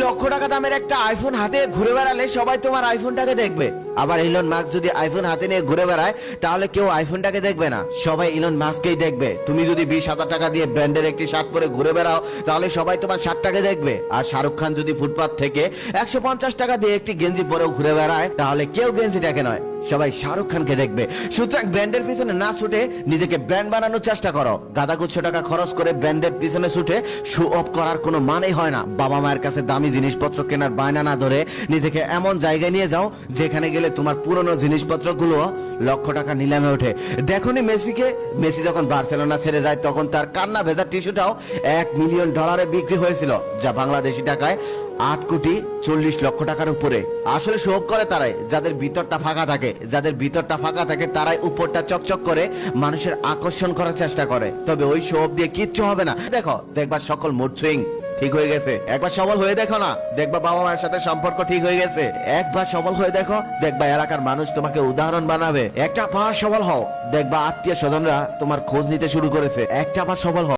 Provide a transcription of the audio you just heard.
লক্ষ টাকা দামের একটা আইফোন হাতে ঘুরে বেড়ালে সবাই তোমার আইফোনটাকে দেখবে। আবার ইলন মাস্ক যদি আইফোন হাতে নিয়ে ঘুরে বেড়ায় তাহলে কেউ আইফোনটাকে দেখবে না, সবাই ইলন মাস্ককেই দেখবে। তুমি যদি 20,000 টাকা দিয়ে ব্র্যান্ডের একটি শার্ট পরে ঘুরে বেড়াও তাহলে সবাই তোমার শার্টটাকে দেখবে। আর শাহরুখ খান যদি ফুটপাত থেকে 150 টাকা দিয়ে একটি গেঞ্জি পরেও ঘুরে বেড়ায় তাহলে কেউ গেঞ্জিটাকে নয়, সবাই শাহরুখ খানকে দেখবে। সুতরাং ব্র্যান্ডের পিছনে না ছুটে নিজেকে ব্র্যান্ড বানানোর চেষ্টা করো। গাদাগুচ্ছ টাকা খরচ করে ব্র্যান্ডের পিছনে ছুটে শো অফ করার কোনো মানেই হয় না। বাবা মায়ের কাছে দামি জিনিসপত্র কেনার বায়না না ধরে নিজেকে এমন জায়গায় নিয়ে যাও যেখানে গেলে তোমার পুরনো জিনিসপত্রগুলো লক্ষ টাকা নিলামে ওঠে। দেখোনি মেসি যখন বার্সেলোনা ছেড়ে যায় তখন তার কান্না ভেজা টিস্যুটাও $1 মিলিয়ন বিক্রি হয়েছিল, যা বাংলাদেশি টাকায় 8,40,00,000 টাকার উপরে। আসলে শো অফ করে তারাই যাদের ভিতরটা ফাঁকা থাকে, তারাই উপরটা চকচক করে মানুষের আকর্ষণ করার চেষ্টা করে। তবে ওই শো অফ দিয়ে কিচ্ছু হবে না। দেখবা সকল মুড সুইং ঠিক হয়ে গেছে। একবার সবল হয়ে দেখো না, দেখবা বাবা মায়ের সাথে সম্পর্ক ঠিক হয়ে গেছে। একবার সবল হয়ে দেখো, দেখবা এলাকার মানুষ তোমাকে উদাহরণ বানাবে। একটা বার সবল হও, দেখবা আত্মীয় স্বজনরা তোমার খোঁজ নিতে শুরু করেছে। একটা বার সবল হও।